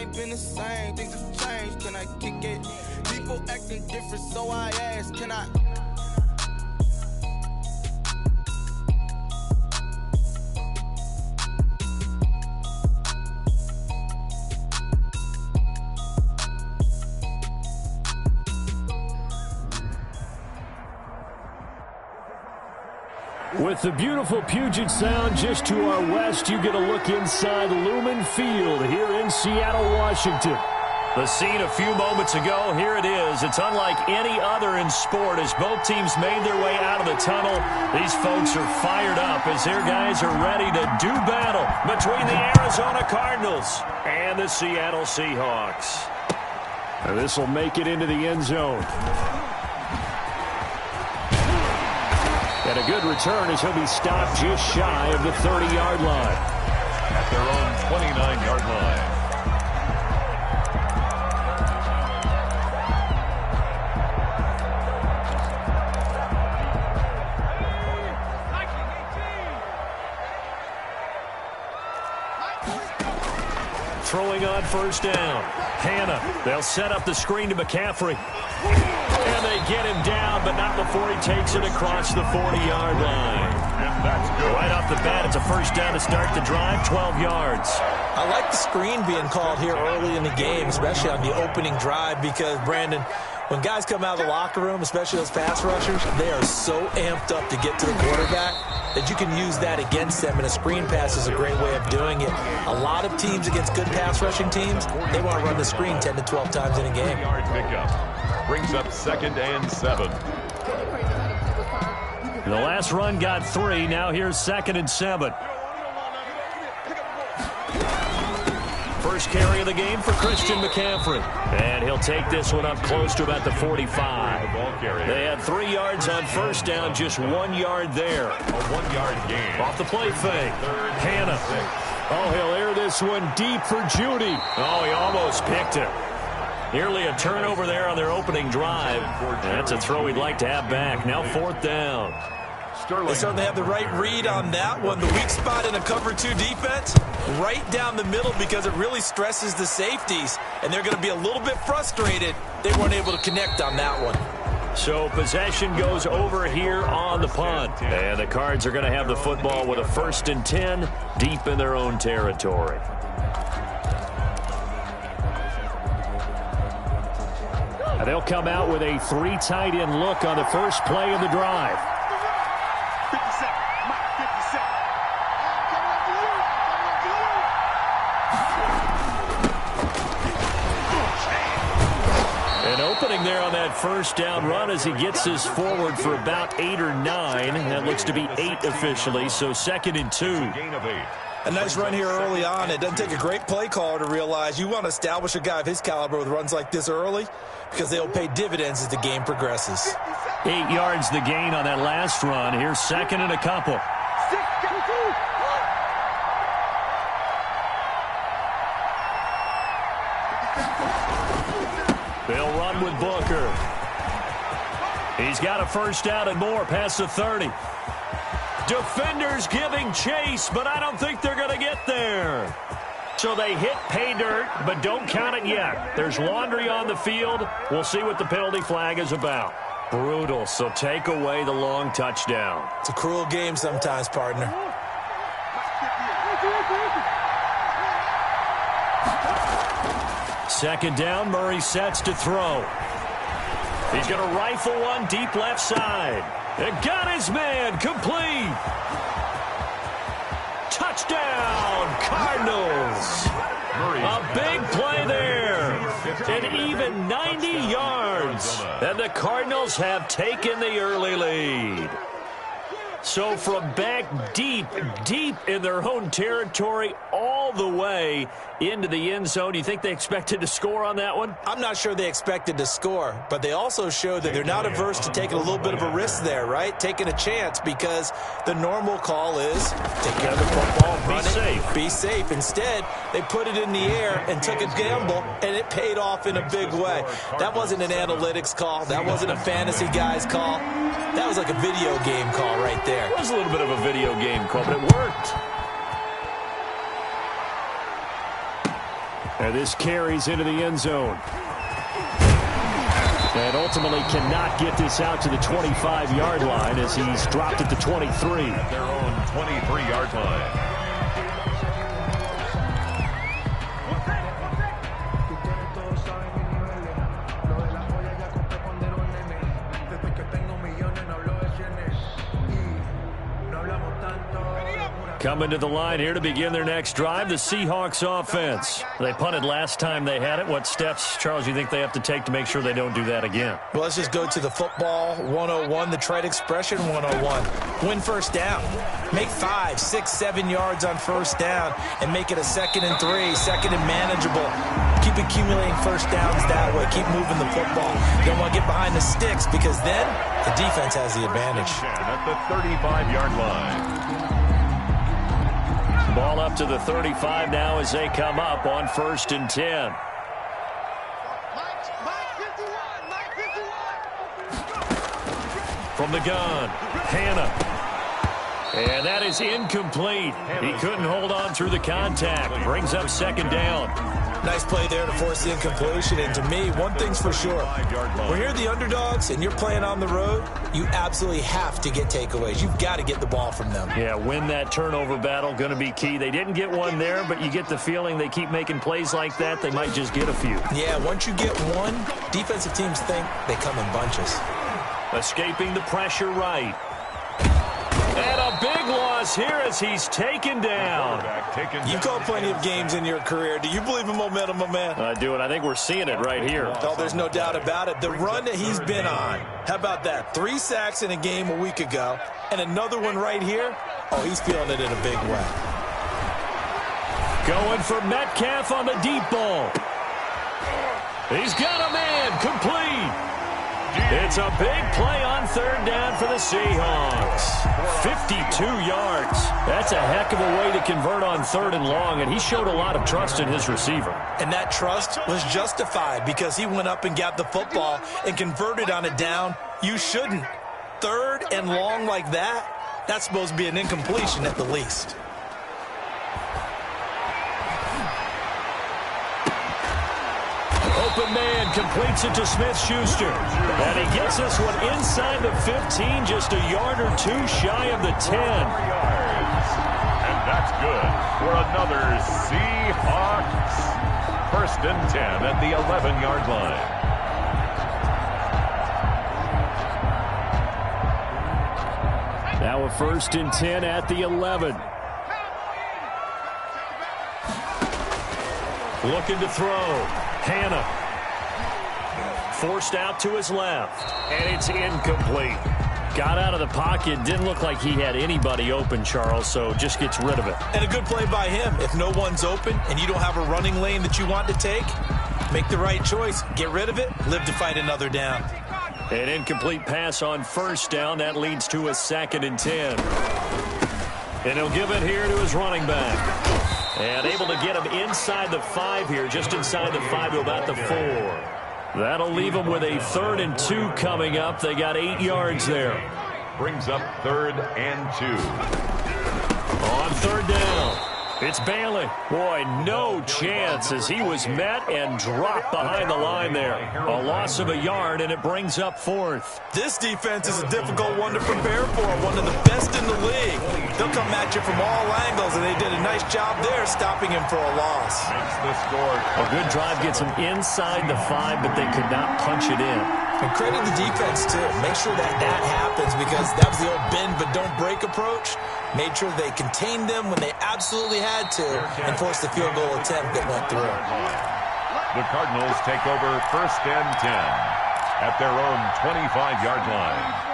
ain't been the same. Things have changed, can I kick it? People acting different, so I ask, can I? With the beautiful Puget Sound just to our west, you get a look inside Lumen Field here in Seattle, Washington. The scene a few moments ago, here it is. It's unlike any other in sport as both teams made their way out of the tunnel. These folks are fired up as their guys are ready to do battle between the Arizona Cardinals and the Seattle Seahawks. And this will make it into the end zone. And a good return as he'll be stopped just shy of the 30-yard line. At their own 29-yard line. Throwing on first down. Hannah, they'll set up the screen to McCaffrey. And they get him down, but not before he takes it across the 40-yard line. Right off the bat, it's a first down to start the drive, 12 yards. I like the screen being called here early in the game, especially on the opening drive, because, Brandon, when guys come out of the locker room, especially those pass rushers, they are so amped up to get to the quarterback that you can use that against them, and a screen pass is a great way of doing it. A lot of teams against good pass rushing teams, they want to run the screen 10 to 12 times in a game. Yard pickup. Brings up 2nd and 7. The last run got 3. Now here's 2nd and 7. First carry of the game for Christian McCaffrey. And he'll take this one up close to about the 45. They had 3 yards on first down, just 1 yard there. A 1-yard gain. Off the play fake. Hannah. Oh, he'll air this one deep for Judy. Oh, he almost picked it. Nearly a turnover there on their opening drive. That's a throw he'd like to have back. Now 4th down. They certainly have the right read on that one. The weak spot in a cover 2 defense, right down the middle, because it really stresses the safeties. And they're going to be a little bit frustrated they weren't able to connect on that one. So possession goes over here on the punt. And the Cards are going to have the football with a 1st and 10 deep in their own territory. They'll come out with a 3 tight end look on the first play of the drive. An opening there on that first down run as he gets this forward for about 8 or 9. That looks to be 8 officially, so 2nd and 2. Gain of 8. A nice run here early on. It doesn't take a great play caller to realize you want to establish a guy of his caliber with runs like this early, because they'll pay dividends as the game progresses. 8 yards the gain on that last run. Here's 2nd and a couple. They'll run with Booker. He's got a first down and more past the 30. Defenders giving chase, but I don't think they're going to get there. So they hit pay dirt, but don't count it yet. There's laundry on the field. We'll see what the penalty flag is about. Brutal, so take away the long touchdown. It's a cruel game sometimes, partner. Second down, Murray sets to throw. He's going to rifle one deep left side. And got his man, complete. Touchdown, Cardinals. A big play there. And even 90 yards. And the Cardinals have taken the early lead. So from back deep in their own territory, all the way into the end zone, you think they expected to score on that one? I'm not sure they expected to score, but they also showed that they're not averse to taking a little bit of a risk there, right? Taking a chance, because the normal call is take care of the football, run it, be safe. Instead, they put it in the air and took a gamble, and it paid off in a big way. That wasn't an analytics call. That wasn't a fantasy guy's call. That was like a video game call right there. It was a little bit of a video game call, but it worked. And this carries into the end zone. And ultimately cannot get this out to the 25-yard line as he's dropped at the 23. At their own 23-yard line. Coming to the line here to begin their next drive, the Seahawks offense. They punted last time they had it. What steps, Charles, you think they have to take to make sure they don't do that again? Well, let's just go to the football 101, the trade expression 101. Win first down. Make 5, 6, 7 yards on first down and make it a 2nd and 3, second and manageable. Keep accumulating first downs that way. Keep moving the football. You don't want to get behind the sticks because then the defense has the advantage. At the 35-yard line. Ball up to the 35 now as they come up on 1st and 10. From the gun, Hannah. And that is incomplete. He couldn't hold on through the contact. Brings up 2nd down. Nice play there to force the incompletion. And to me, one thing's for sure. When you're the underdogs and you're playing on the road, you absolutely have to get takeaways. You've got to get the ball from them. Yeah, win that turnover battle, going to be key. They didn't get one there, but you get the feeling they keep making plays like that, they might just get a few. Yeah, once you get one, defensive teams think they come in bunches. Escaping the pressure right. And a big loss here as he's taken down. You've called plenty of games in your career. Do you believe in momentum, my man? I do, and I think we're seeing it right here. Oh, there's no doubt about it. The run that he's been on. How about that? 3 sacks in a game a week ago, and another one right here. Oh, he's feeling it in a big way. Going for Metcalf on the deep ball. He's got a man, complete. It's a big play on 3rd down for the Seahawks. 52 yards. That's a heck of a way to convert on 3rd and long, and he showed a lot of trust in his receiver. And that trust was justified because he went up and got the football and converted on a down. You shouldn't. 3rd and long like that, that's supposed to be an incompletion at the least. Open man completes it to Smith-Schuster. And he gets this one inside the 15, just a yard or 2 shy of the 10. And that's good for another Seahawks. 1st and 10 at the 11-yard line. Now a 1st and 10 at the 11. Looking to throw. Hannah. Forced out to his left. And it's incomplete. Got out of the pocket. Didn't look like he had anybody open, Charles, so just gets rid of it. And a good play by him. If no one's open and you don't have a running lane that you want to take, make the right choice. Get rid of it. Live to fight another down. An incomplete pass on 1st down. That leads to a 2nd and 10. And he'll give it here to his running back. And able to get him inside the 5 here, just inside the 5 to about the 4. That'll leave them with a 3rd and 2 coming up. They got 8 yards there. Brings up 3rd and 2. On 3rd down, it's Bailey. Boy, no chance as he was met and dropped behind the line there. A loss of a yard, and it brings up 4th. This defense is a difficult one to prepare for, one of the best in the league. They'll come at you from all angles, and they did a nice job there stopping him for a loss. Makes the score. A good drive gets him inside the 5, but they could not punch it in. And credit the defense, too. Make sure that happens because that was the old bend but don't break approach. Made sure they contained them when they absolutely had to and forced the field goal attempt that went through. The Cardinals take over 1st and 10 at their own 25-yard line.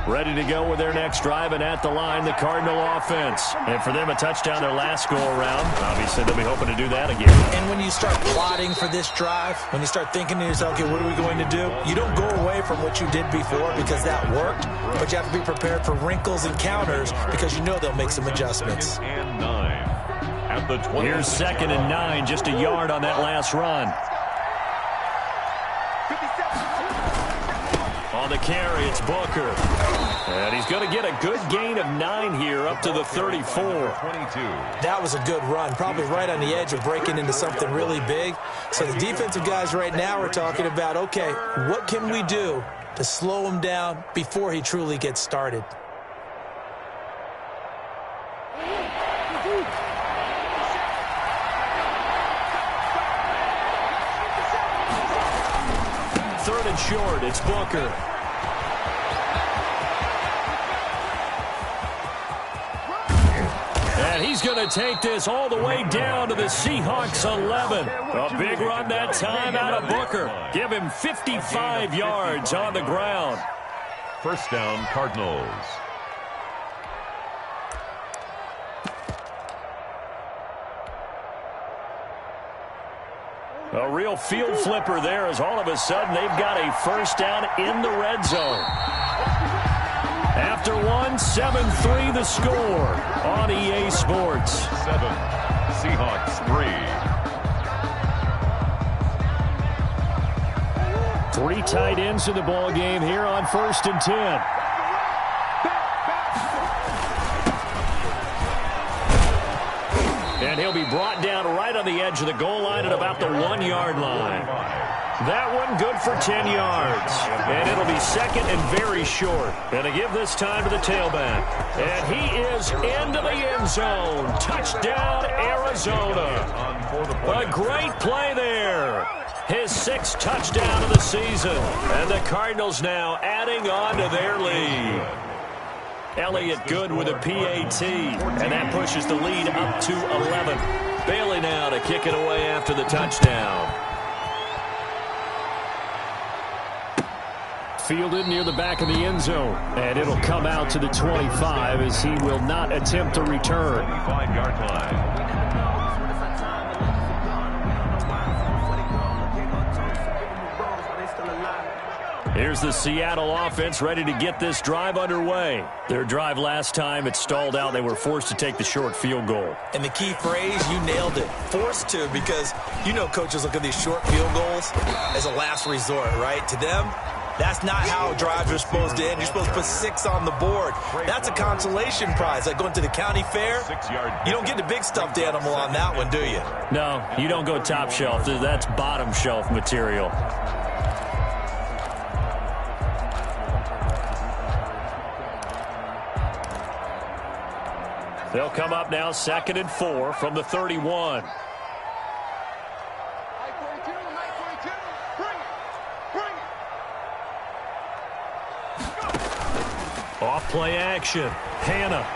Ready to go with their next drive, and at the line, the Cardinal offense. And for them, a touchdown their last go-around. Obviously, they'll be hoping to do that again. And when you start plotting for this drive, when you start thinking to yourself, okay, what are we going to do? You don't go away from what you did before because that worked, but you have to be prepared for wrinkles and counters because you know they'll make some adjustments. 2nd and 9 at at the 20. Here's 2nd and 9, just a yard on that last run. On the carry, it's Booker. And he's going to get a good gain of 9 here up to the 34. That was a good run, probably right on the edge of breaking into something really big. So the defensive guys right now are talking about, okay, what can we do to slow him down before he truly gets started? Third and short, it's Booker. And he's going to take this all the way down to the Seahawks 11. A big run that time out of Booker. Give him 55 yards on the ground. First down, Cardinals. A real field flipper there as all of a sudden they've got a first down in the red zone. After one, 7-3 the score on EA Sports. 7, Seahawks 3. 3 tight ends in the ball game here on 1st and 10. And he'll be brought down right on the edge of the goal line at about the 1-yard line. That one good for 10 yards. And it'll be 2nd and very short. And to give this time to the tailback. And he is into the end zone. Touchdown, Arizona. A great play there. His 6th touchdown of the season. And the Cardinals now adding on to their lead. Elliott good with a PAT, and that pushes the lead up to 11. Bailey now to kick it away after the touchdown. Fielded near the back of the end zone, and it'll come out to the 25 as he will not attempt to return. 25-yard line. Here's the Seattle offense ready to get this drive underway. Their drive last time, it stalled out. They were forced to take the short field goal. And the key phrase, you nailed it. Forced to, because you know coaches look at these short field goals as a last resort, right? To them, that's not how drives are supposed to end. You're supposed to put 6 on the board. That's a consolation prize. Like going to the county fair, you don't get the big stuffed animal on that one, do you? No, you don't go top shelf. That's bottom shelf material. They'll come up now 2nd and 4 from the 31. Off play action. Hannah.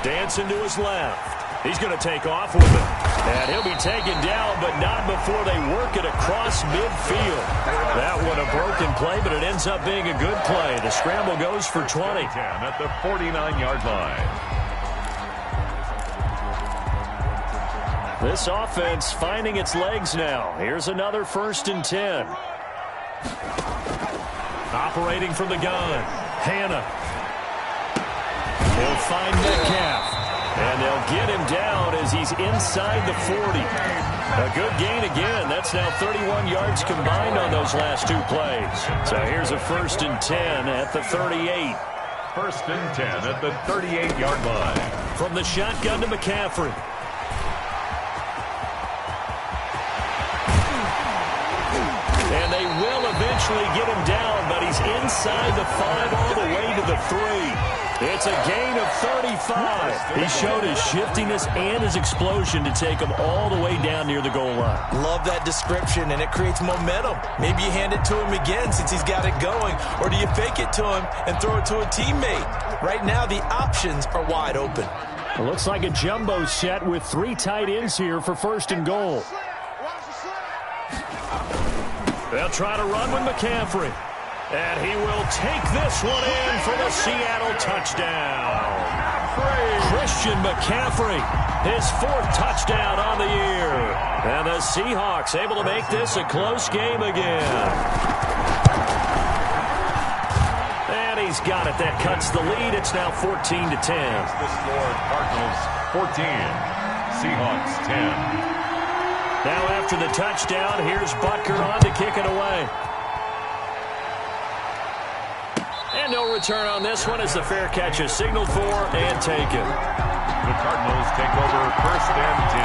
Dancing to his left. He's going to take off with it. And he'll be taken down, but not before they work it across midfield. That one a broken play, but it ends up being a good play. The scramble goes for 20. At the 49-yard line. This offense finding its legs now. Here's another 1st and 10. Operating from the gun. Hannah. He'll find Metcalf. And they'll get him down as he's inside the 40. A good gain again. That's now 31 yards combined on those last 2 plays. So here's a 1st and 10 at the 38. 1st and 10 at the 38-yard line. From the shotgun to McCaffrey. And they will eventually get him down, but he's inside the 5 all the way to the 3. It's a gain of 35. He showed his shiftiness and his explosion to take him all the way down near the goal line. Love that description, and it creates momentum. Maybe you hand it to him again since he's got it going, or do you fake it to him and throw it to a teammate? Right now, the options are wide open. It looks like a jumbo set with 3 tight ends here for 1st and goal. They'll try to run with McCaffrey. And he will take this one in for the Seattle touchdown. Christian McCaffrey, his 4th touchdown on the year. And the Seahawks able to make this a close game again. And he's got it. That cuts the lead. It's now 14-10. The score, Cardinals 14. Seahawks 10. Now after the touchdown, here's Butker on to kick it away. And no return on this one as the fair catch is signaled for and taken. The Cardinals take over 1st and 10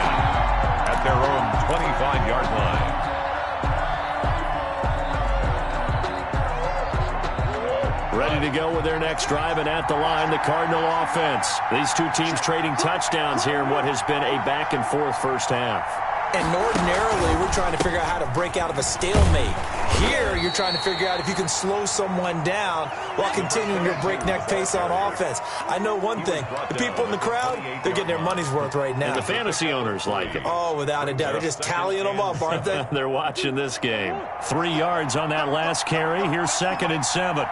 at their own 25-yard line. Ready to go with their next drive, and at the line, the Cardinal offense. These two teams trading touchdowns here in what has been a back-and-forth first half. And ordinarily, we're trying to figure out how to break out of a stalemate. Here, you're trying to figure out if you can slow someone down while continuing your breakneck pace on offense. I know one thing. The people in the crowd, they're getting their money's worth right now. And the fantasy owners like it. Oh, without a doubt. They're just tallying them up, aren't they? They're watching this game. 3 yards on that last carry. Here's 2nd and 7.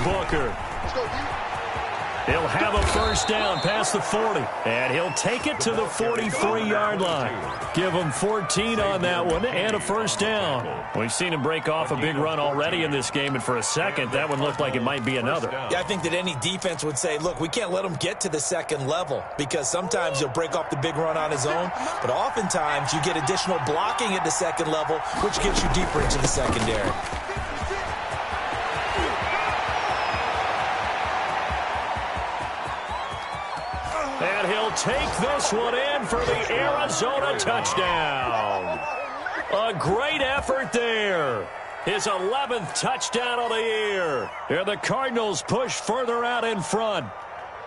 Booker. He'll have a first down past the 40. And he'll take it to the 43-yard line. Give him 14 on that one and a first down. We've seen him break off a big run already in this game, and for a second, that one looked like it might be another. Yeah, I think that any defense would say, look, we can't let him get to the second level because sometimes he'll break off the big run on his own, but oftentimes you get additional blocking at the second level, which gets you deeper into the secondary. And he'll take this one in for the Arizona touchdown. A great effort there. His 11th touchdown of the year. And the Cardinals push further out in front.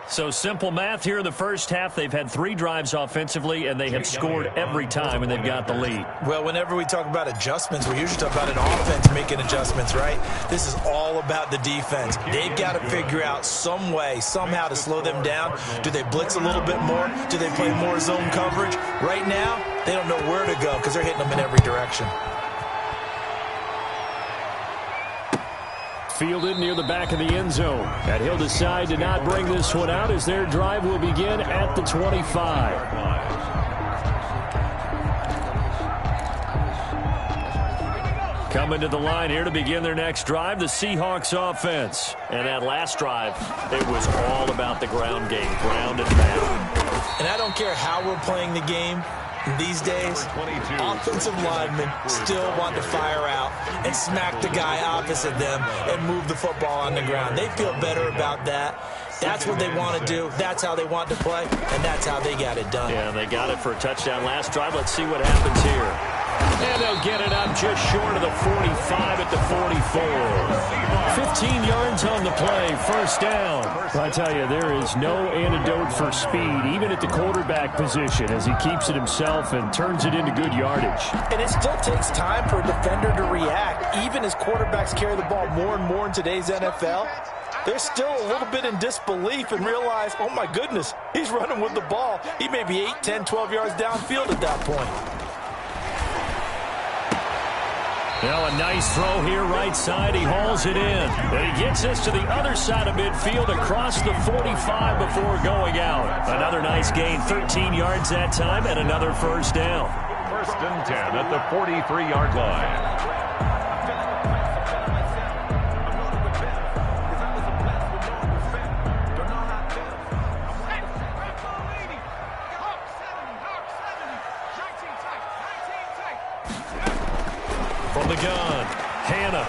So simple math here in the first half. They've had 3 drives offensively, and they have scored every time, and they've got the lead. Well, whenever we talk about adjustments, we usually talk about an offense making adjustments, right? This is all about the defense. They've got to figure out some way, somehow to slow them down. Do they blitz a little bit more? Do they play more zone coverage? Right now, they don't know where to go because they're hitting them in every direction. Fielded near the back of the end zone. And he'll decide to not bring this one out as their drive will begin at the 25. Coming to the line here to begin their next drive, the Seahawks offense. And that last drive, it was all about the ground game, ground and pound. And I don't care how we're playing the game. These days, offensive linemen still want to fire out and smack the guy opposite them and move the football on the ground. They feel better about that. That's what they want to do. That's how they want to play, and that's how they got it done. Yeah, they got it for a touchdown last drive. Let's see what happens here. And they'll get it up just short of the 45 at the 44. 15 yards on the play, first down. I tell you, there is no antidote for speed, even at the quarterback position, as he keeps it himself and turns it into good yardage. And it still takes time for a defender to react. Even as quarterbacks carry the ball more and more in today's NFL, they're still a little bit in disbelief and realize, oh my goodness, he's running with the ball. He may be 8, 10, 12 yards downfield at that point. Now a nice throw here right side. He hauls it in. And he gets this to the other side of midfield across the 45 before going out. Another nice gain, 13 yards that time, and another first down. 1st and 10 at the 43-yard line. From the gun, Hannah.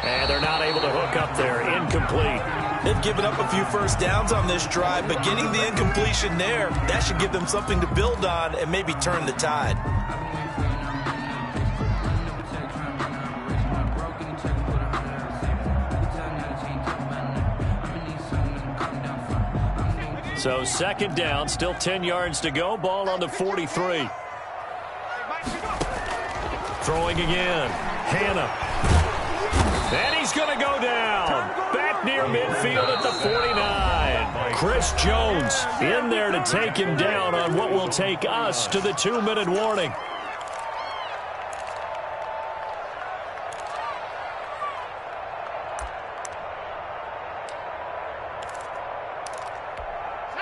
And they're not able to hook up there. Incomplete. They've given up a few first downs on this drive, but getting the incompletion there, that should give them something to build on and maybe turn the tide. So 2nd down, still 10 yards to go. Ball on the 43. Throwing again. Hannah. And he's going to go down. Back near midfield at the 49. Chris Jones in there to take him down on what will take us to the 2-minute warning.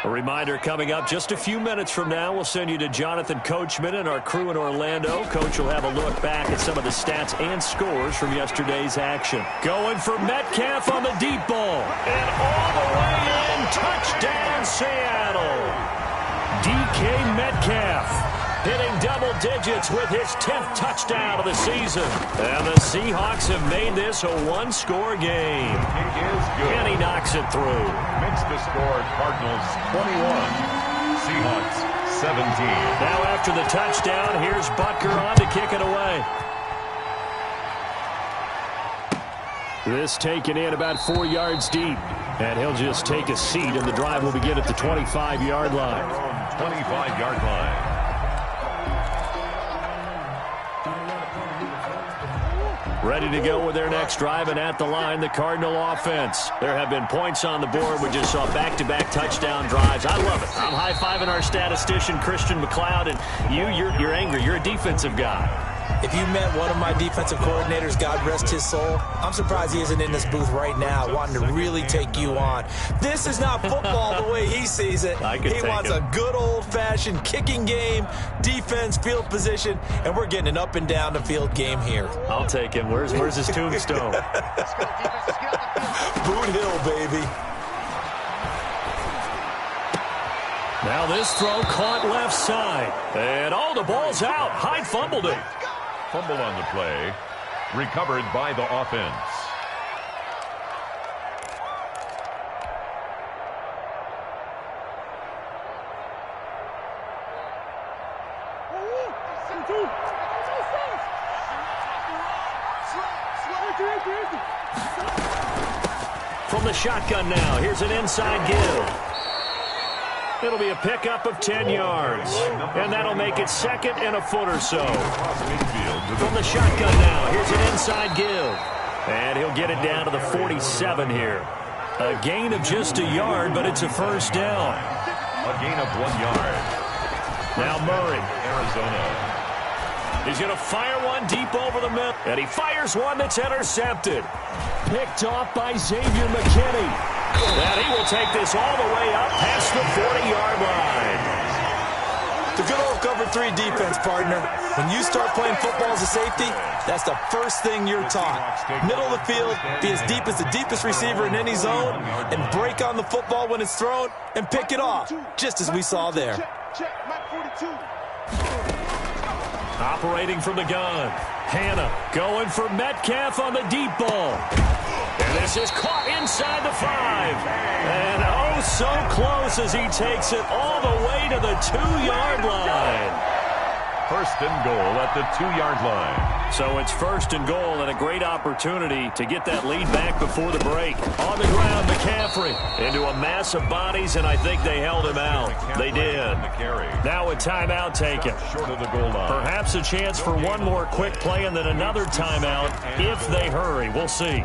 A reminder coming up just a few minutes from now, we'll send you to Jonathan Coachman and our crew in Orlando. Coach will have a look back at some of the stats and scores from yesterday's action. Going for Metcalf on the deep ball. And all the way in, touchdown Seattle. DK Metcalf hitting double digits with his 10th touchdown of the season. And the Seahawks have made this a one-score game. It is good. And he knocks it through. Makes the score Cardinals 21, Seahawks 17. Now after the touchdown, here's Butker on to kick it away. This taken in about 4 yards deep. And he'll just take a seat, and the drive will begin at the 25-yard line. 25-yard line. Ready to go with their next drive, and at the line, the Cardinal offense. There have been points on the board. We just saw back-to-back touchdown drives. I love it. I'm high-fiving our statistician, Christian McLeod, and you're angry. You're a defensive guy. If you met one of my defensive coordinators, God rest his soul, I'm surprised he isn't in this booth right now wanting to really take you on. This is not football the way he sees it. He wants a good old-fashioned kicking game, defense, field position, and we're getting an up and down the field game here. I'll take him. Where's his tombstone? Boot Hill, baby. Now this throw caught left side. And the ball's out. Hyde fumbled it. Fumble on the play. Recovered by the offense. From the shotgun now, here's an inside give. It'll be a pickup of 10 yards. And that'll make it second and a foot or so. From the shotgun now, here's an inside give. And he'll get it down to the 47 here. A gain of just a yard, but it's a first down. A gain of 1 yard. Now Murray. Arizona. He's going to fire one deep over the middle. And he fires one that's intercepted. Picked off by Xavier McKinney. And he will take this all the way up past the 40-yard line. The good old cover 3 defense, partner. When you start playing football as a safety, that's the first thing you're taught. Middle of the field, be as deep as the deepest receiver in any zone, and break on the football when it's thrown, and pick it off, just as we saw there. Operating from the gun. Hannah going for Metcalf on the deep ball. And this is caught inside the 5. And so close as he takes it all the way to the 2-yard line. First and goal at the 2-yard line. So it's first and goal, and a great opportunity to get that lead back before the break. On the ground, McCaffrey into a mass of bodies, and I think they held him out. They did. Now a timeout taken. Short of the goal line. Perhaps a chance for one more quick play and then another timeout if they hurry. We'll see.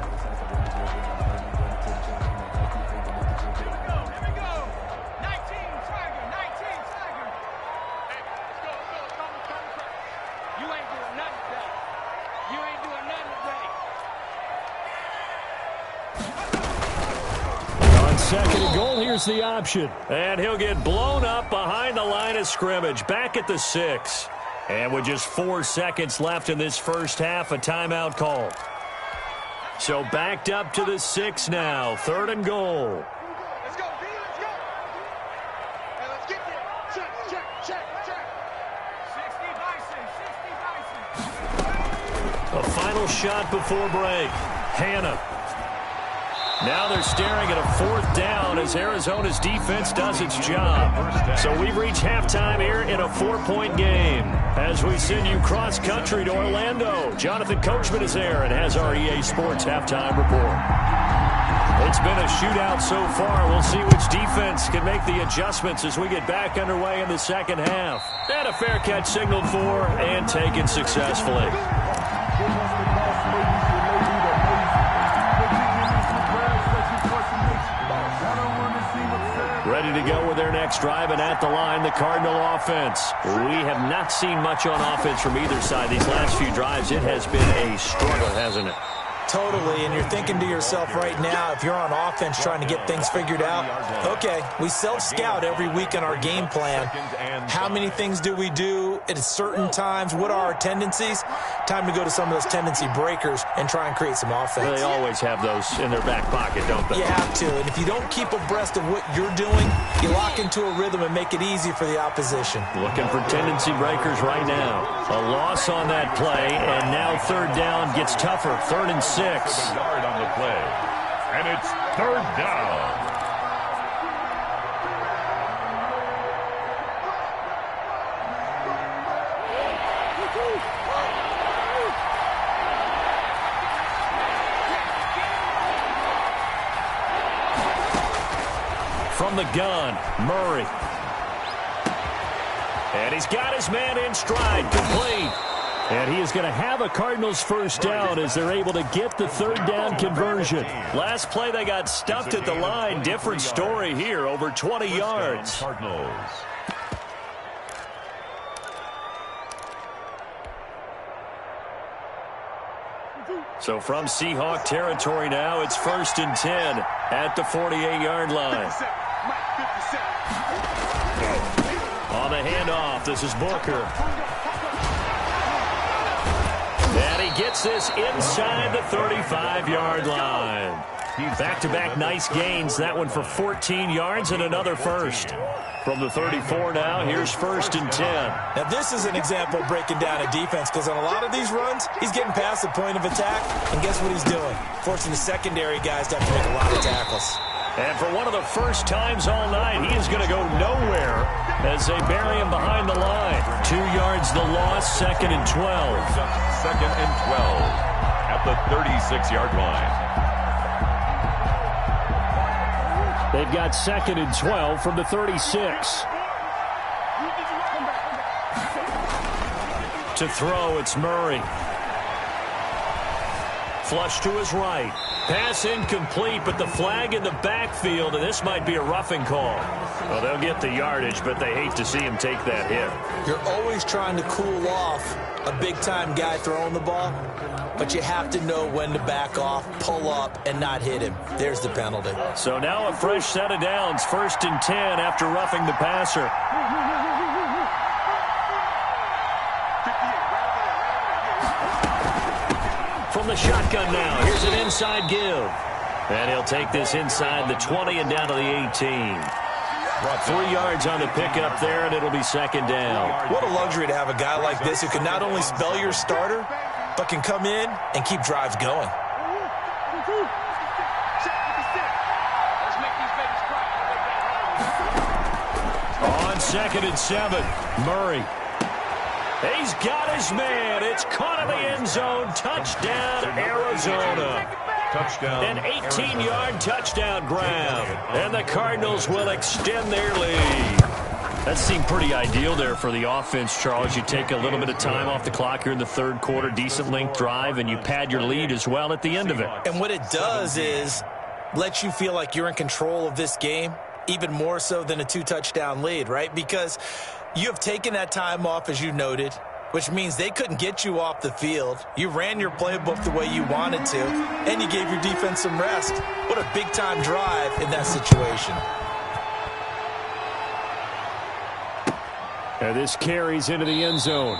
Second and goal, here's the option. And he'll get blown up behind the line of scrimmage, back at the 6. And with just 4 seconds left in this first half, a timeout call. So backed up to the 6 now, third and goal. Let's go, B, let's go. Hey, let's get there. Check. 60 Bison. A final shot before break. Hannah. Now they're staring at a 4th down as Arizona's defense does its job. So we've reached halftime here in a 4-point game. As we send you cross-country to Orlando, Jonathan Coachman is there and has our EA Sports halftime report. It's been a shootout so far. We'll see which defense can make the adjustments as we get back underway in the second half. And a fair catch signaled for and taken successfully. Ready to go with their next drive, and at the line, the Cardinal offense. We have not seen much on offense from either side these last few drives. It has been a struggle, hasn't it? Totally, and you're thinking to yourself right now, if you're on offense trying to get things figured out, okay, we self-scout every week in our game plan. How many things do we do at certain times? What are our tendencies? Time to go to some of those tendency breakers and try and create some offense. Well, they always have those in their back pocket, don't they? You have to, and if you don't keep abreast of what you're doing, you lock into a rhythm and make it easy for the opposition. Looking for tendency breakers right now. A loss on that play, and now third down gets tougher. 3rd and 6. Yard on the play. And it's 3rd down. From the gun, Murray. And he's got his man in stride, complete. And he is going to have a Cardinals first down as they're able to get the 3rd down conversion. Last play, they got stuffed at the line. Different story here, over 20 yards. Cardinals. So from Seahawk territory now, it's 1st and 10 at the 48-yard line. On the handoff, this is Booker. And he gets this inside the 35-yard line. Back-to-back nice gains. That one for 14 yards and another first. From the 34 now, here's 1st and 10. Now, this is an example of breaking down a defense because on a lot of these runs, he's getting past the point of attack, and guess what he's doing? Forcing the secondary guys to have to make a lot of tackles. And for one of the first times all night, he is going to go nowhere as they bury him behind the line. 2 yards the loss, 2nd and 12. 2nd and 12 at the 36-yard line. They've got 2nd and 12 from the 36. To throw, it's Murray. Flush to his right. Pass incomplete, but the flag in the backfield, and this might be a roughing call. Well, they'll get the yardage, but they hate to see him take that hit. You're always trying to cool off a big-time guy throwing the ball, but you have to know when to back off, pull up, and not hit him. There's the penalty. So now a fresh set of downs, 1st and 10 after roughing the passer. From the shotgun now, here's an inside give. And he'll take this inside the 20 and down to the 18. 3 yards on the pickup there, and it'll be 2nd down. What a luxury to have a guy like this who can not only spell your starter, but can come in and keep drives going. On 2nd and 7, Murray. He's got his man. It's caught in the end zone. Touchdown, Arizona. Touchdown. An 18-yard touchdown grab. And the Cardinals will extend their lead. That seemed pretty ideal there for the offense, Charles. You take a little bit of time off the clock here in the 3rd quarter, decent length drive, and you pad your lead as well at the end of it. And what it does is let you feel like you're in control of this game, even more so than a 2-touchdown lead, right? Because you have taken that time off, as you noted, which means they couldn't get you off the field. You ran your playbook the way you wanted to, and you gave your defense some rest. What a big-time drive in that situation. And this carries into the end zone.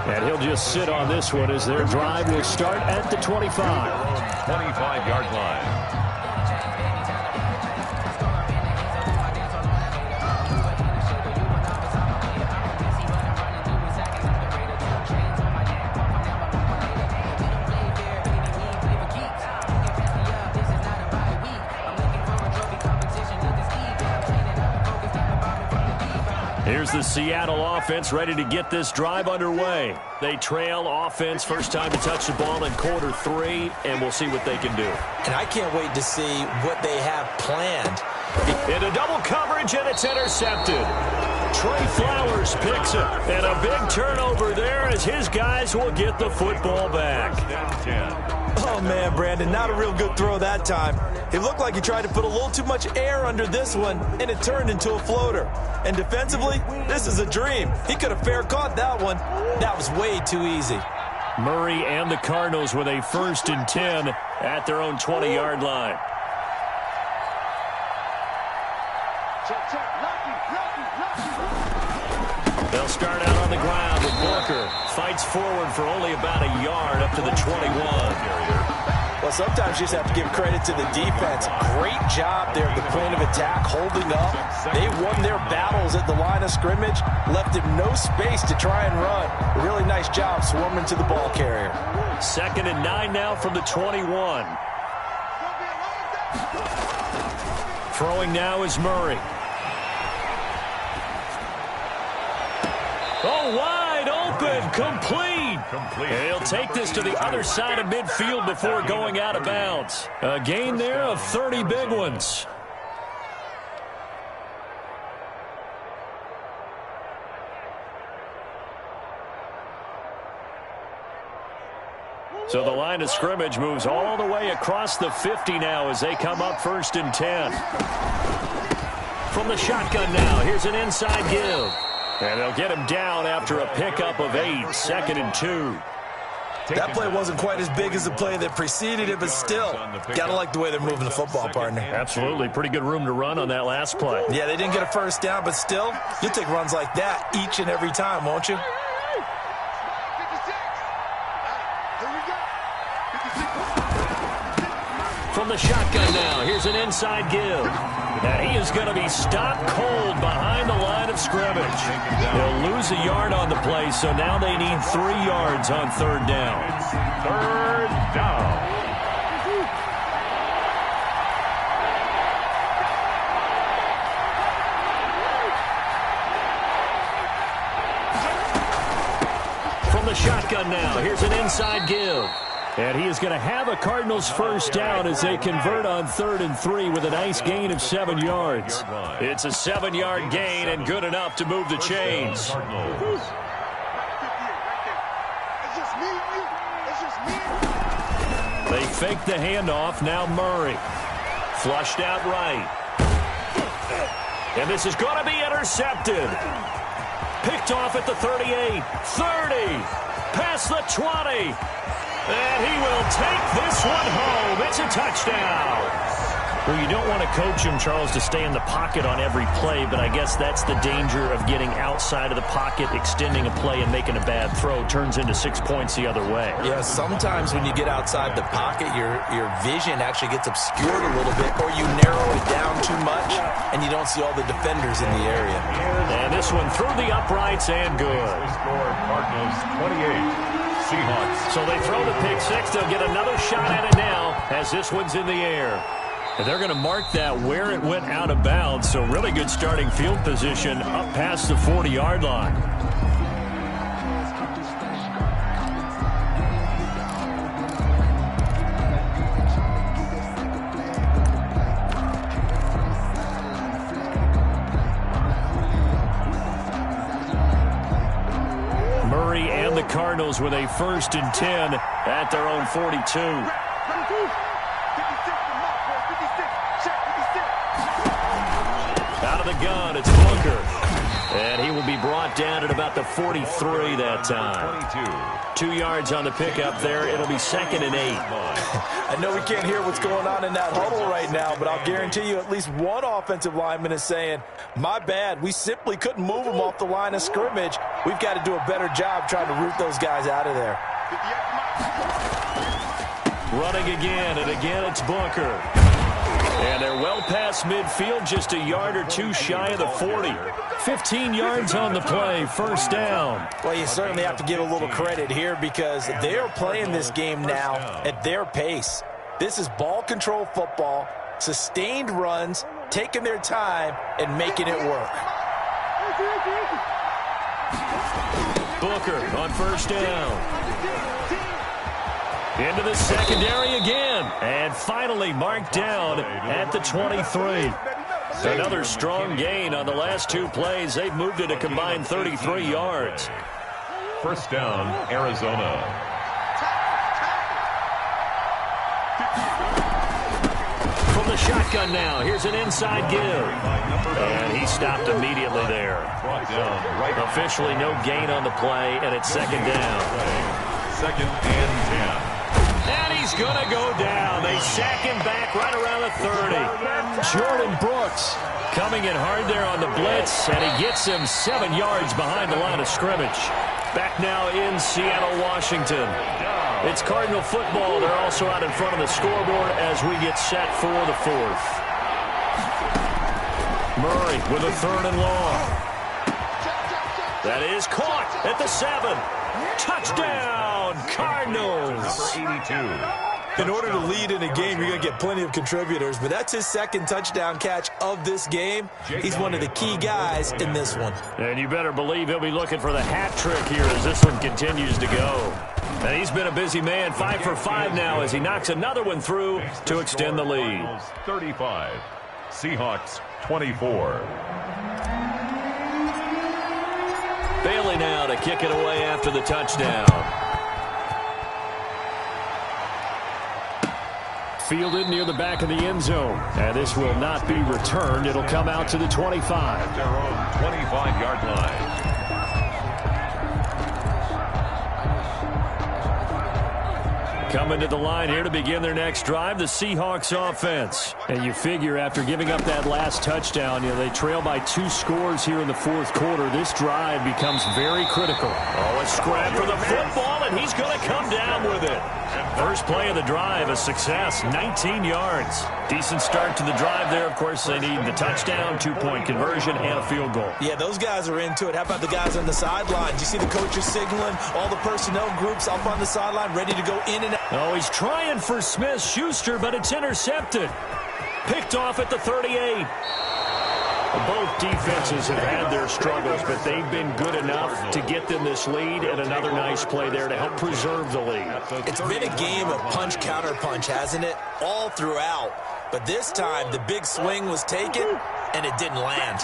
And he'll just sit on this one as their drive will start at the 25. 25-yard line. Here's the Seattle offense ready to get this drive underway. They trail offense, first time to touch the ball in quarter 3, and we'll see what they can do. And I can't wait to see what they have planned. Into double coverage, and it's intercepted. Trey Flowers picks it, and a big turnover there as his guys will get the football back. Oh, man, Brandon, not a real good throw that time. It looked like he tried to put a little too much air under this one, and it turned into a floater. And defensively, this is a dream. He could have fair caught that one. That was way too easy. Murray and the Cardinals with a 1st and 10 at their own 20-yard line. They'll start out on the ground with Booker. Fights forward for only about a yard up to the 21. Well, sometimes you just have to give credit to the defense. Great job there at the point of attack, holding up. They won their battles at the line of scrimmage, left him no space to try and run. A really nice job swarming to the ball carrier. 2nd and 9 now from the 21. Throwing now is Murray. Oh, wide open, complete. And he'll take this to the other side of midfield before going out of bounds. A gain there of 30 big ones. So the line of scrimmage moves all the way across the 50 now as they come up 1st and 10. From the shotgun now, here's an inside give. And they'll get him down after a pickup of 8, 2nd and 2. That play wasn't quite as big as the play that preceded it, but still, gotta like the way they're moving the football, partner. Absolutely. Pretty good room to run on that last play. Yeah, they didn't get a 1st down, but still, you'll take runs like that each and every time, won't you? From the shotgun now, here's an inside give. And he is going to be stopped cold behind the line of scrimmage. They'll lose a yard on the play, so now they need 3 yards on 3rd down. 3rd down. From the shotgun now, here's an inside give. And he is going to have a Cardinals 1st down as they convert on 3rd and 3 with a nice gain of 7 yards. It's a 7-yard gain and good enough to move the chains. They fake the handoff. Now Murray. Flushed out right. And this is going to be intercepted. Picked off at the 38, 30, past the 20. And he will take this one home. It's a touchdown. Well, you don't want to coach him, Charles, to stay in the pocket on every play, but I guess that's the danger of getting outside of the pocket, extending a play, and making a bad throw. Turns into 6 points the other way. Yeah, sometimes when you get outside the pocket, your vision actually gets obscured a little bit, or you narrow it down too much, and you don't see all the defenders in the area. And this one through the uprights and good. Score Cardinals 28. Seahawks. So they throw the pick 6. They'll get another shot at it now as this one's in the air. And they're going to mark that where it went out of bounds. So really good starting field position up past the 40-yard line. Murray and the Cardinals with a 1st and 10 at their own 42. Out of the gun, it's Booker. And he will be brought down at about the 43 that time. 2 yards on the pickup there. It'll be 2nd and 8. I know we can't hear what's going on in that huddle right now, but I'll guarantee you at least one offensive lineman is saying, my bad, we simply couldn't move them off the line of scrimmage. We've got to do a better job trying to root those guys out of there. Running again, and again it's Booker. And they're well past midfield, just a yard or two shy of the 40. 15 yards on the play, 1st down. Well, you certainly have to give a little credit here because they are playing this game now at their pace. This is ball control football, sustained runs, taking their time, and making it work. Booker on 1st down. Into the secondary again. And finally marked down at the 23. Another strong gain on the last 2 plays. They've moved it a combined 33 yards. 1st down, Arizona. From the shotgun now, here's an inside give. And he stopped immediately there. Officially no gain on the play, and it's 2nd down. 2nd and 10. And he's going to go down. They sack him back right around the 30. Jordan Brooks coming in hard there on the blitz, and he gets him 7 yards behind the line of scrimmage. Back now in Seattle, Washington. It's Cardinal football. They're also out in front of the scoreboard as we get set for the 4th. Murray with a 3rd and long. That is caught at the 7. Touchdown, Cardinals. Number 82. In order to lead in a game, you're going to get plenty of contributors, but that's his 2nd touchdown catch of this game. He's one of the key guys in this one. And you better believe he'll be looking for the hat trick here as this one continues to go. And he's been a busy man, 5 for 5 now as he knocks another one through to extend the lead. 35, Seahawks 24. Bailey now to kick it away after the touchdown. Fielded near the back of the end zone. And this will not be returned. It'll come out to the 25. Their own 25-yard line. Coming to the line here to begin their next drive, the Seahawks offense. And you figure after giving up that last touchdown, they trail by 2 scores here in the 4th quarter. This drive becomes very critical. Oh, a scrap for the football, and he's going to come down with it. First play of the drive, a success, 19 yards. Decent start to the drive there. Of course, they need the touchdown, 2-point conversion, and a field goal. Yeah, those guys are into it. How about the guys on the sideline? Do you see the coaches signaling? All the personnel groups up on the sideline ready to go in and out. Oh, he's trying for Smith-Schuster, but it's intercepted. Picked off at the 38. Both defenses have had their struggles, but they've been good enough to get them this lead, and another nice play there to help preserve the lead. It's been a game of punch-counter-punch, hasn't it? All throughout. But this time, the big swing was taken, and it didn't land.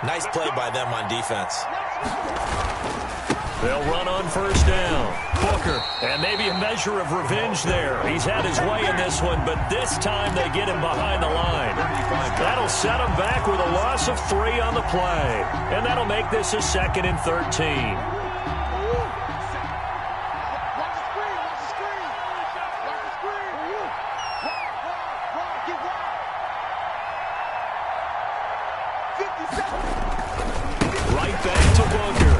Nice play by them on defense. They'll run on first down. Booker, and maybe a measure of revenge there. He's had his way in this one, but this time they get him behind the line. That'll set him back with a loss of 3 on the play. And that'll make this a 2nd and 13. Right back to Booker.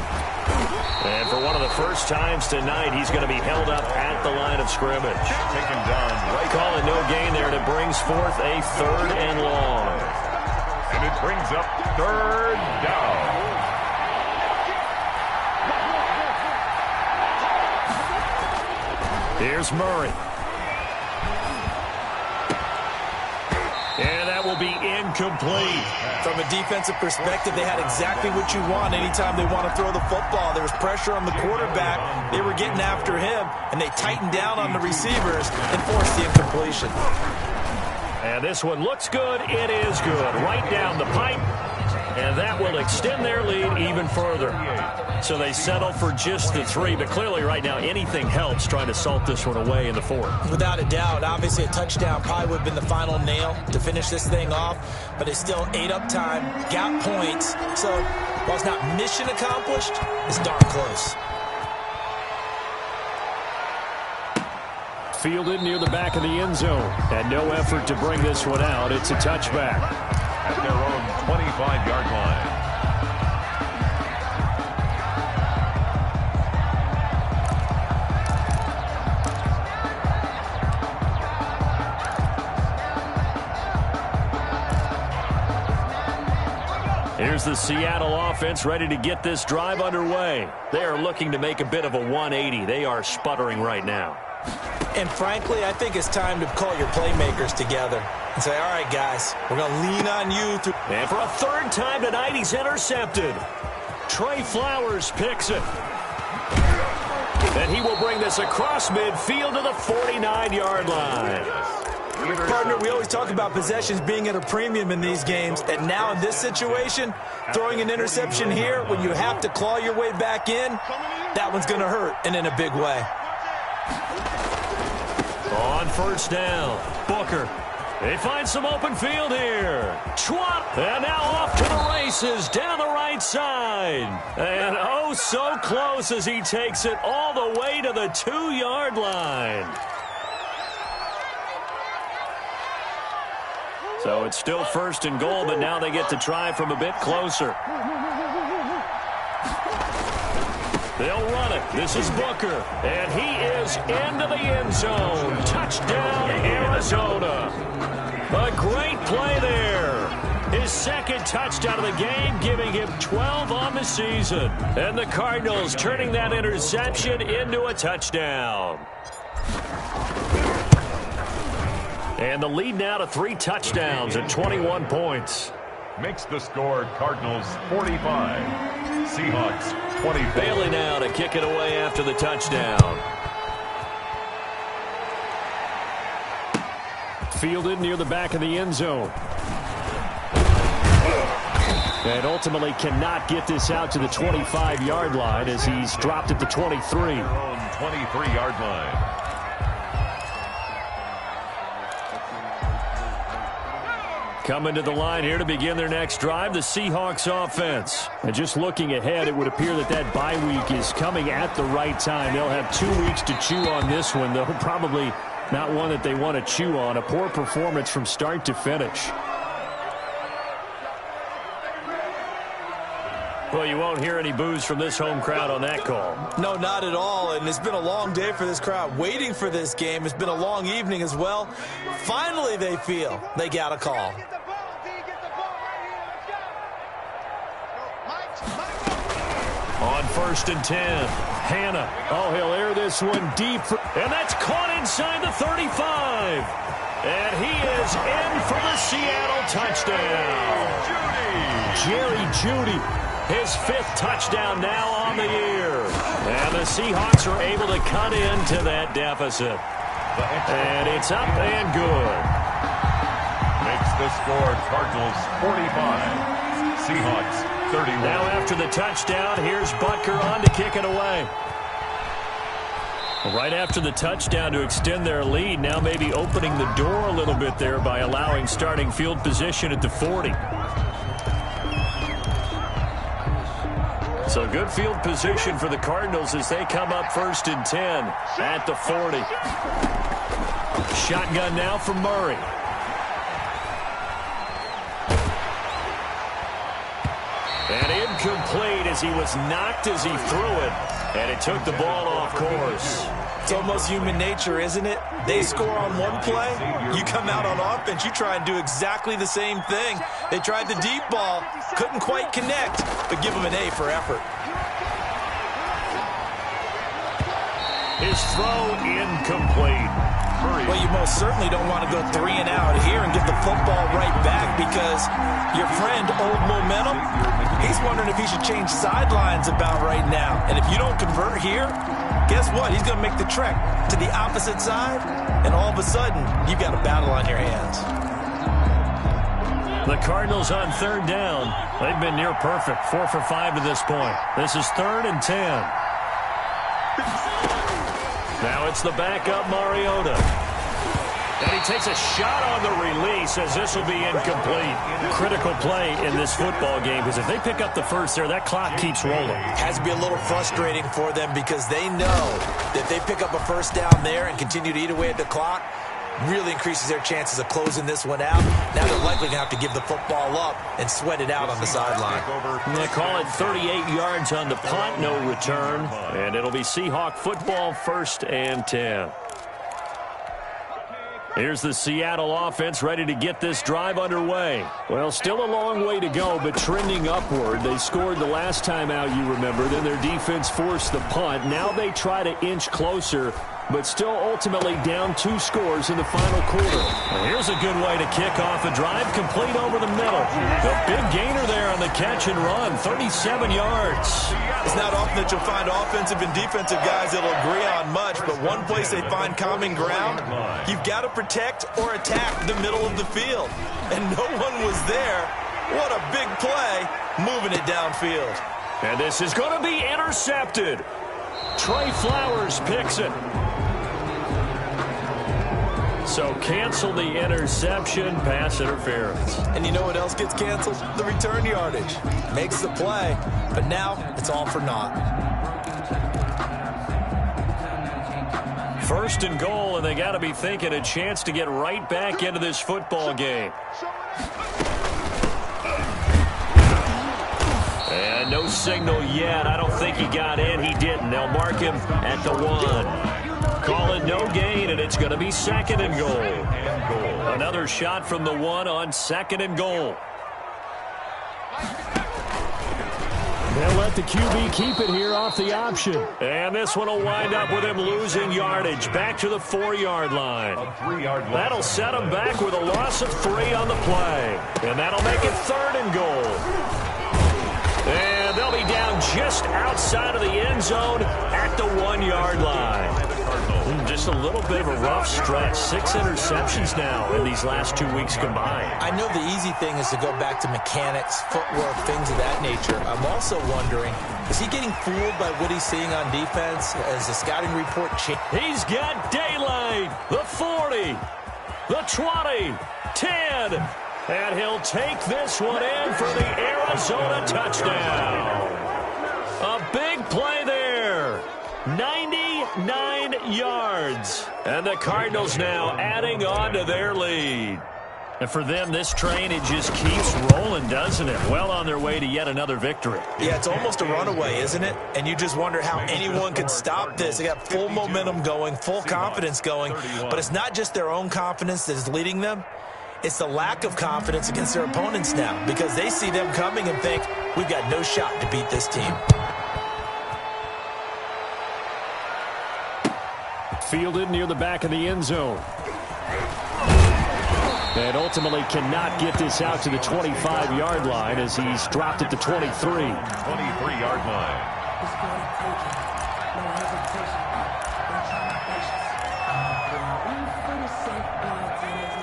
And for one of the first times tonight, he's going to be held up at the line of scrimmage. Taken down right. Calling no gain there, and it brings forth a 3rd and long. And it brings up 3rd down. Here's Murray. And that will be incomplete. From a defensive perspective, they had exactly what you want anytime they want to throw the football. There was pressure on the quarterback. They were getting after him, and they tightened down on the receivers and forced the incompletion. And this one looks good. It is good. Right down the pipe. And that will extend their lead even further. So they settle for just the 3, but clearly right now anything helps trying to salt this one away in the 4th. Without a doubt, obviously a touchdown probably would have been the final nail to finish this thing off, but it's still ate up time, got points. So while it's not mission accomplished, it's darn close. Fielded near the back of the end zone, and no effort to bring this one out. It's a touchback. At their own 25-yard line. Here's the Seattle offense ready to get this drive underway. They are looking to make a bit of a 180. They are sputtering right now. And frankly, I think it's time to call your playmakers together and say, all right, guys, we're going to lean on you. And for a 3rd time tonight, he's intercepted. Trey Flowers picks it. And he will bring this across midfield to the 49-yard line. Partner, we always talk about possessions being at a premium in these games, and now in this situation, throwing an interception here when you have to claw your way back in, that one's going to hurt, and in a big way. On first down, Booker. They find some open field here. And now off to the races down the right side. And oh, so close as he takes it all the way to the 2-yard line. So it's still 1st and goal, but now they get to try from a bit closer. They'll run it. This is Booker. And he is into the end zone. Touchdown, Arizona. A great play there. His 2nd touchdown of the game, giving him 12 on the season. And the Cardinals turning that interception into a touchdown. And the lead now to 3 touchdowns at 21 points. Makes the score Cardinals 45. Seahawks 24. Bailey now to kick it away after the touchdown. Fielded near the back of the end zone. And ultimately cannot get this out to the 25-yard line as he's dropped at the 23. 23-yard line. Coming to the line here to begin their next drive, the Seahawks offense. And just looking ahead, it would appear that that bye week is coming at the right time. They'll have 2 weeks to chew on this one, though probably not one that they want to chew on. A poor performance from start to finish. Well, you won't hear any boos from this home crowd on that call. No, not at all, and it's been a long day for this crowd. Waiting for this game. It's been a long evening as well. Finally, they feel they got a call. On 1st and 10, Hannah. Oh, he'll air this one deep. And that's caught inside the 35. And he is in for the Seattle touchdown. Jerry Jeudy, his 5th touchdown now on the year. And the Seahawks are able to cut into that deficit. And it's up and good. Makes the score Cardinals 45. Seahawks 31. Now after the touchdown, here's Butker on to kick it away. Right after the touchdown to extend their lead, now maybe opening the door a little bit there by allowing starting field position at the 40. So good field position for the Cardinals as they come up 1st and 10 at the 40. Shotgun now for Murray. And incomplete as he was knocked as he threw it. And it took the ball off course. It's almost human nature, isn't it? They score on one play. You come out on offense, you try and do exactly the same thing. They tried the deep ball, couldn't quite connect, but give them an A for effort. His throw incomplete. Well, you most certainly don't want to go 3 and out here and get the football right back because your friend, Old Momentum, he's wondering if he should change sidelines about right now. And if you don't convert here, guess what? He's going to make the trek to the opposite side, and all of a sudden, you've got a battle on your hands. The Cardinals on 3rd down. They've been near perfect, 4 for 5 to this point. This is 3rd and 10. Now it's the backup Mariota. And he takes a shot on the release as this will be incomplete. Critical play in this football game because if they pick up the first there, that clock keeps rolling. Has to be a little frustrating for them because they know that they pick up a first down there and continue to eat away at the clock, really increases their chances of closing this one out. Now they're likely going to have to give the football up and sweat it out on the sideline. They call it 38 yards on the punt, no return. And it'll be Seahawk football 1st and 10. Here's the Seattle offense ready to get this drive underway. Well, still a long way to go, but trending upward. They scored the last time out, you remember. Then their defense forced the punt. Now they try to inch closer, but still ultimately down 2 scores in the final quarter. Well, here's a good way to kick off a drive, complete over the middle. A big gainer there on the catch and run, 37 yards. It's not often that you'll find offensive and defensive guys that'll agree on much, but one place they find common ground, you've got to protect or attack the middle of the field. And no one was there. What a big play, moving it downfield. And this is going to be intercepted. Trey Flowers picks it. So cancel the interception, pass interference. And you know what else gets canceled? The return yardage. Makes the play, but now it's all for naught. First and goal, and they got to be thinking a chance to get right back into this football game. And no signal yet. I don't think he got in. He didn't. They'll mark him at the 1. Call it no gain, and it's going to be second and goal. Another shot from the 1 on second and goal. They'll let the QB keep it here off the option. And this one will wind up with him losing yardage. Back to the 4-yard line. That'll set him back with a loss of 3 on the play. And that'll make it third and goal. And they'll be down just outside of the end zone at the 1-yard line. Just a little bit of a rough stretch. 6 interceptions now in these last 2 weeks combined. I know the easy thing is to go back to mechanics, footwork, things of that nature. I'm also wondering, is he getting fooled by what he's seeing on defense as the scouting report changes? He's got daylight. The 40, the 20, 10. And he'll take this one in for the Arizona touchdown. A big play there. 99 yards. And the Cardinals now adding on to their lead. And for them, this train, it just keeps rolling, doesn't it? Well on their way to yet another victory. Yeah, it's almost a runaway, isn't it? And you just wonder how anyone can stop this. They got full momentum going, full confidence going. But it's not just their own confidence that is leading them. It's the lack of confidence against their opponents now because they see them coming and think, we've got no shot to beat this team. Fielded near the back of the end zone. And ultimately cannot get this out to the 25-yard line as he's dropped at the 23. 23-yard line.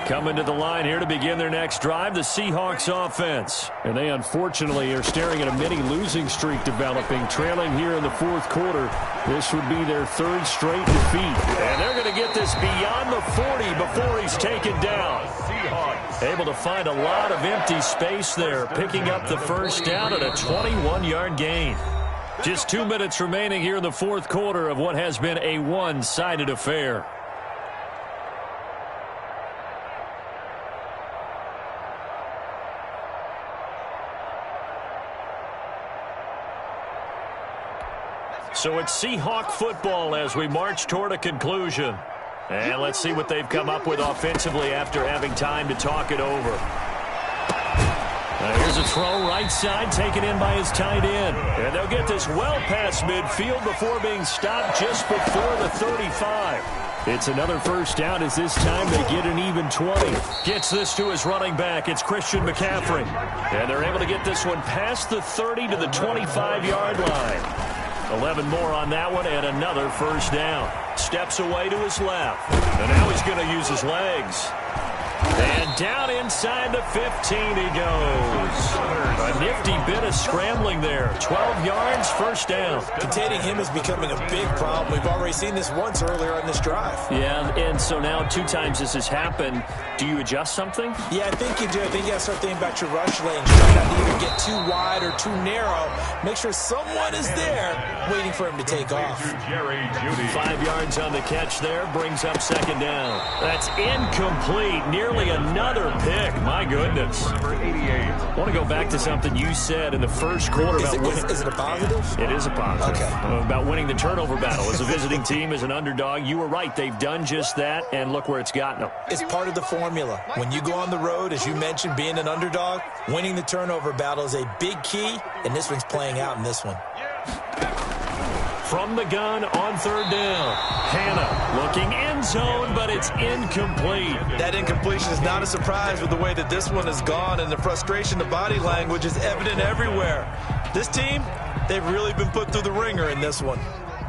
Coming to the line here to begin their next drive, the Seahawks offense. And they unfortunately are staring at a mini losing streak developing, trailing here in the fourth quarter. This would be their 3rd straight defeat. And they're going to get this beyond the 40 before he's taken down. Able to find a lot of empty space there, picking up the first down at a 21-yard gain. Just 2 minutes remaining here in the fourth quarter of what has been a one-sided affair. So it's Seahawk football as we march toward a conclusion. And let's see what they've come up with offensively after having time to talk it over. Here's a throw right side taken in by his tight end. And they'll get this well past midfield before being stopped just before the 35. It's another first down as this time they get an even 20. Gets this to his running back. It's Christian McCaffrey. And they're able to get this one past the 30 to the 25-yard line. 11 more on that one and another first down. Steps away to his left. And now he's going to use his legs. And down inside the 15 he goes. A nifty bit of scrambling there. 12 yards, first down. Containing him is becoming a big problem. We've already seen this once earlier on this drive. Yeah, and so now 2 times this has happened. Do you adjust something? Yeah, I think you do. I think you got to start thinking about your rush lanes. Try not to either get too wide or too narrow. Make sure someone is there waiting for him to take off. 5 yards on the catch there. Brings up second down. That's incomplete. Nearly another pick. My goodness. I want to go back to something you said in the first quarter about winning. Is it a positive? It is a positive. Okay. About winning the turnover battle. As a visiting team, as an underdog, you were right. They've done just that, and look where it's gotten them. It's part of the formula. When you go on the road, as you mentioned, being an underdog, winning the turnover battle is a big key, and this one's playing out in this one. From the gun on third down. Hannah looking end zone, but it's incomplete. That incompletion is not a surprise with the way that this one has gone, and the frustration, the body language is evident everywhere. This team, they've really been put through the ringer in this one.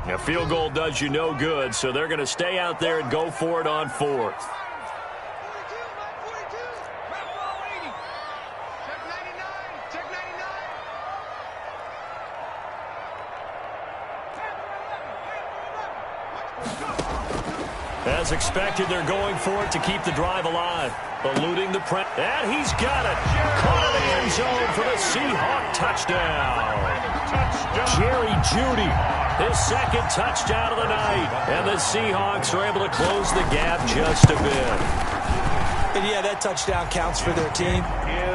A field goal does you no good, so they're going to stay out there and go for it on fourth. As As expected, they're going for it to keep the drive alive. Eluding the press. And he's got it. Caught in the end zone for the Seahawk touchdown. Jerry Jeudy, his second touchdown of the night. And the Seahawks are able to close the gap just a bit. And yeah, that touchdown counts for their team,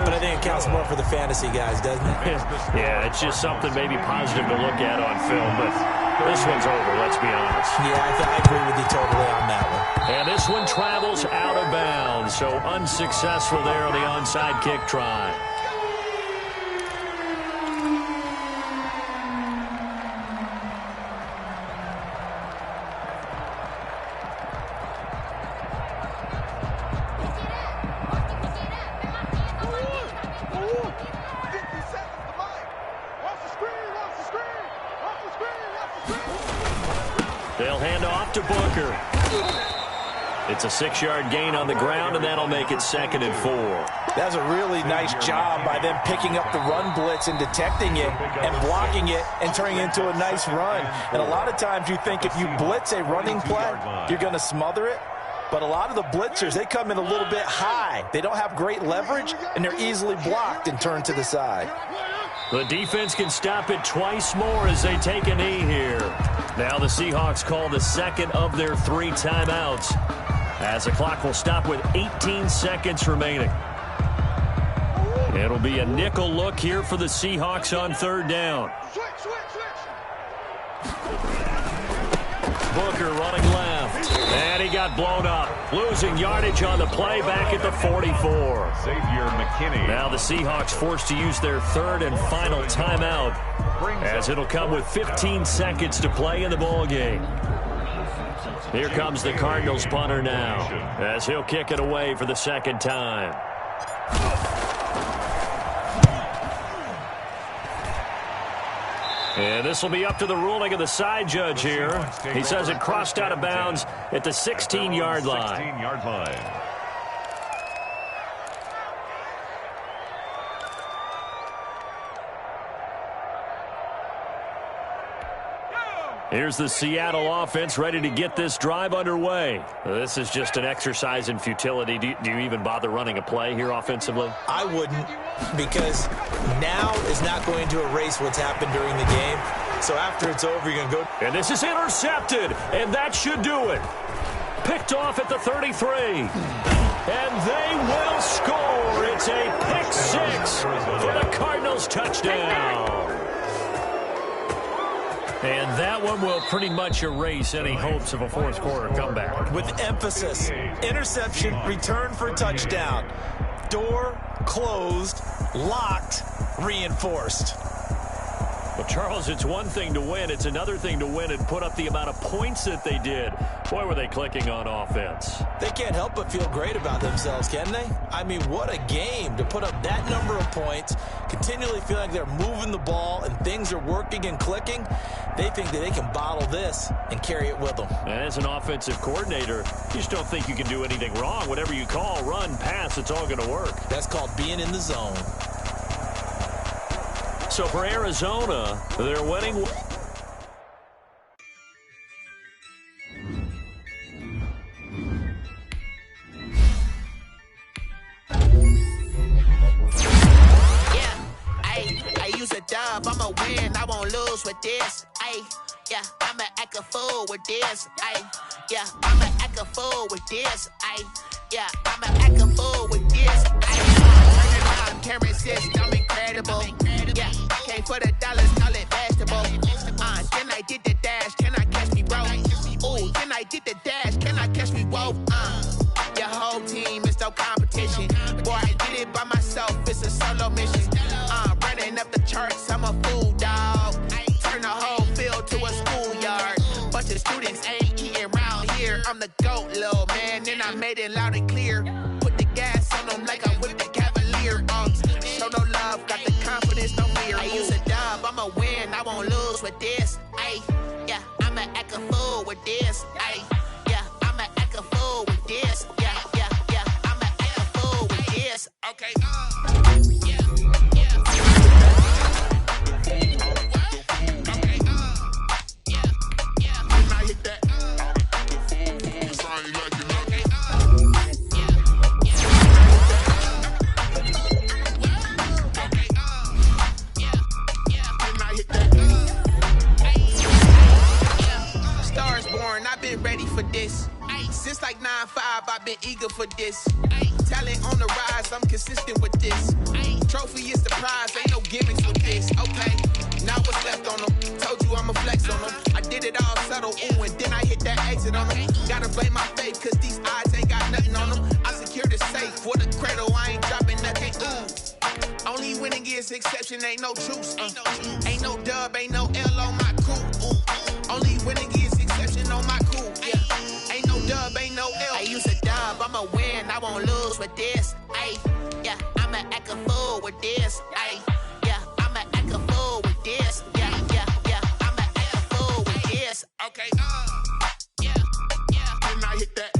but I think it counts more for the fantasy guys, doesn't it? Yeah, it's just something maybe positive to look at on film, but this one's over, let's be honest. Yeah, I agree with you totally on that one. And this one travels out of bounds, so unsuccessful there on the onside kick try. They'll hand off to Booker. It's a 6-yard gain on the ground, and that'll make it 2nd and 4. That's a really nice job by them picking up the run blitz and detecting it and blocking it and turning it into a nice run. And a lot of times you think if you blitz a running play, you're going to smother it. But a lot of the blitzers, they come in a little bit high. They don't have great leverage, and they're easily blocked and turned to the side. The defense can stop it twice more as they take a knee here. Now the Seahawks call the second of their 3 timeouts, as the clock will stop with 18 seconds remaining. It'll be a nickel look here for the Seahawks on 3rd down. Booker running left, and he got blown up, losing yardage on the play back at the 44. Xavier McKinney. Now the Seahawks forced to use their 3rd and final timeout, as it'll come with 15 seconds to play in the ball game. Here comes the Cardinals punter now, as he'll kick it away for the 2nd time. And this will be up to the ruling of the side judge here. He says it crossed out of bounds at the 16-yard line. Here's the Seattle offense ready to get this drive underway. This is just an exercise in futility. Do you even bother running a play here offensively? I wouldn't, because now is not going to erase what's happened during the game. So after it's over, you're going to go. And this is intercepted, and that should do it. Picked off at the 33. And they will score. It's a pick 6 for the Cardinals touchdown. And that one will pretty much erase any hopes of a 4th quarter comeback. With emphasis, interception, return for touchdown. Door closed, locked, reinforced. Well, Charles, it's one thing to win. It's another thing to win and put up the amount of points that they did. Boy, were they clicking on offense. They can't help but feel great about themselves, can they? I mean, what a game to put up that number of points, continually feel like they're moving the ball and things are working and clicking. They think that they can bottle this and carry it with them. And as an offensive coordinator, you just don't think you can do anything wrong. Whatever you call, run, pass, it's all going to work. That's called being in the zone. So for Arizona, they're winning. I use a dub, I'ma win, I won't lose with this. I'ma act a fool with this. I'ma act a fool with this. I'ma act a fool with this. Turn it on, camera system incredible. Came for the dollars, call it vegetable. Then I did the dash, can I catch me roll? Ooh, then I did the dash, can I catch me roll? Your whole team is no competition. Boy, I did it by myself, it's a solo mission. Running up the charts, I'm a fool, dog. Turn the whole field to a schoolyard. Bunch of students ain't eating round here. I'm the GOAT, little man, and I made it loud and clear. Put the gas on them like I whipped the Cavalier. Show no love, got the confidence, no fear. I use a dub, I'ma win, I won't lose with this. I'ma act a fool with this. I'ma act a fool with this. I'ma act a fool with this. Okay. Like nigga for this. Talent on the rise, I'm consistent with this. Trophy is the prize, ain't no gimmicks with this. Okay, now what's left on them? Told you I'ma flex on them. I did it all subtle, ooh, and then I hit that exit on them. Gotta blame my faith, cause these eyes ain't got nothing on them. I secure the safe for the cradle, I ain't dropping nothing, ooh. Only winning is exception, ain't no truce. Ain't no dub, ain't no L on my crew. Only winning is exception on my crew. Yeah, ain't no dub, ain't no L. I use a dub, I'ma win, I won't lose with this. Ay, yeah, I'ma act a fool with this. Ay, yeah, I'ma act a fool with this. Yeah, I'ma act a fool with this. Okay, yeah, then I hit that.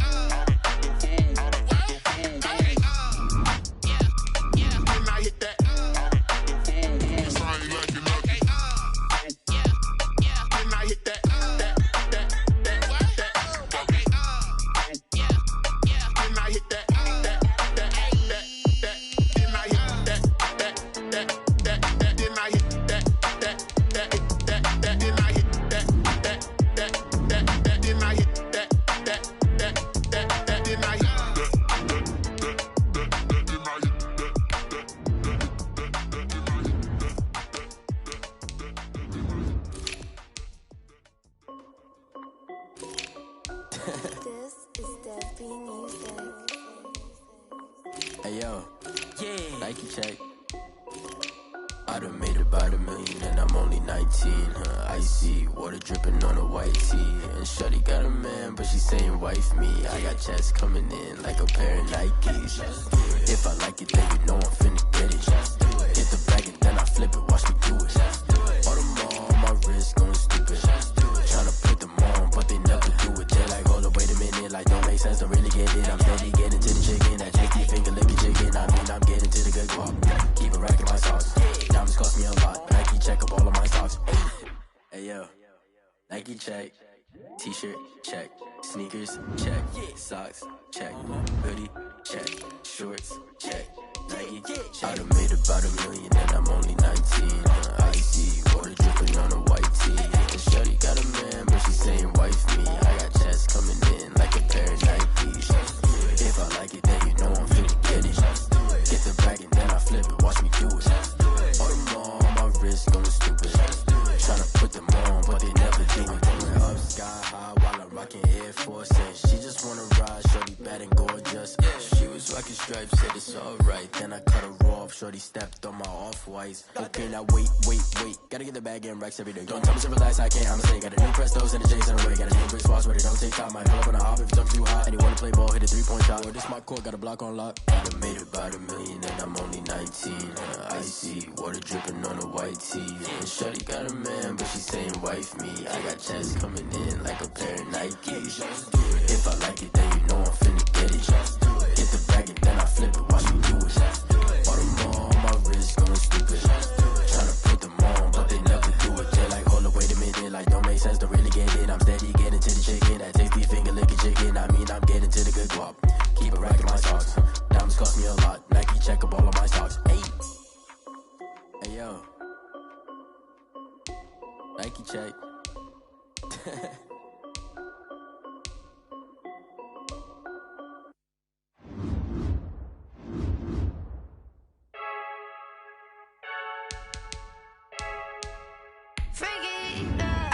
Hey yo, yeah. Nike check. I done made about $1 million and I'm only 19. Icy water dripping on a white tee. And shorty got a man, but she saying wife me. I got checks coming in like a pair of Nikes. If I like it, then you know I'm finna get it. Get the bag and then I flip it, watch me do it. All them on my wrist going stupid. Tryna put them on, but they never do it. They're like, hold up, wait a minute, like don't make sense, don't really get it. I'm steady getting to the chicken, that chicky finger licking chicken. I mean, I'm getting to the good guap. Keep it racking my socks. Diamonds cost me a lot. Nike check up all of my socks. Hey yo, Nike check. T-shirt check. Sneakers check. Socks check. Hoodie check. Shorts check. Nike I done made about $1 million and I'm only 19. Icy water dripping on a white tee. And shorty got a man, but she saying wife me. I got checks coming in like a pair of Nikes. If I like it, then you know I'm finna get it. Get the bag and then I flip it, watch me do it. All them on my wrist going stupid. Tryna put them on, but they never do it. Going up sky high while I'm rocking Air Force. And she just wanna ride, shorty bad and gorgeous. She was rocking stripes, said it's alright. Then I cut her off, shorty stepped on my off-whites. Okay, now wait. Gotta get the bag and racks every day. Don't tell me to relax, I can't, I'ma say. Got a new Prestos and a J's in the way. Got a new brick spots where they don't take time. Might pull up on a hop if it's up too hot. And you wanna play ball, hit a 3-point shot. Or this my court, got a block on lock. I done made about $1 million and I'm only 19. Icy water dripping on a white tee. And shorty got a man, but she saying wife me. I got checks coming in like a pair of Nikes. If I like it, then you know I'm finna get it. Get the bag and then I flip it, watch me do it. All them on my wrist going stupid. Tryna put them on, but they never do it. They're like, hold up, wait a minute, like don't make sense, don't really get it. I'm steady getting to the chicken, that tasty finger licking chicken. I mean, I'm getting to the good guap. Keep it racking my socks. Diamonds cost me a lot. Nike check up all of my socks. Hey yo, Nike check.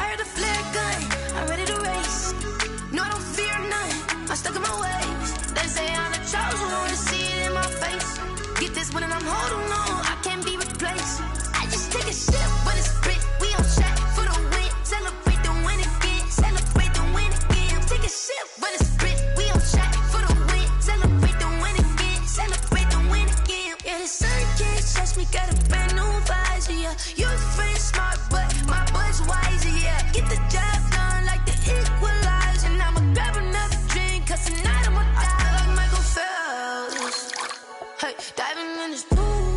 I heard a flare gun, I'm ready to race. No, I don't fear none, I'm stuck in my ways. They say I'm the chosen one, see it in my face. Get this one and I'm holding on, I can't be replaced. I just take a sip, but it's split. We on shot for the win, celebrate the win again, celebrate the win again. Take a sip, but it's split. We on shot for the win, celebrate the win again, celebrate the win again. Yeah, the sun can't touch me, got a brand new visor. Yeah, your friend smart, but my boy's wiser. Yeah, get the job done like the equalizer. And I'ma grab another drink, cause tonight I'ma die like Michael Phelps. Hey, diving in this pool.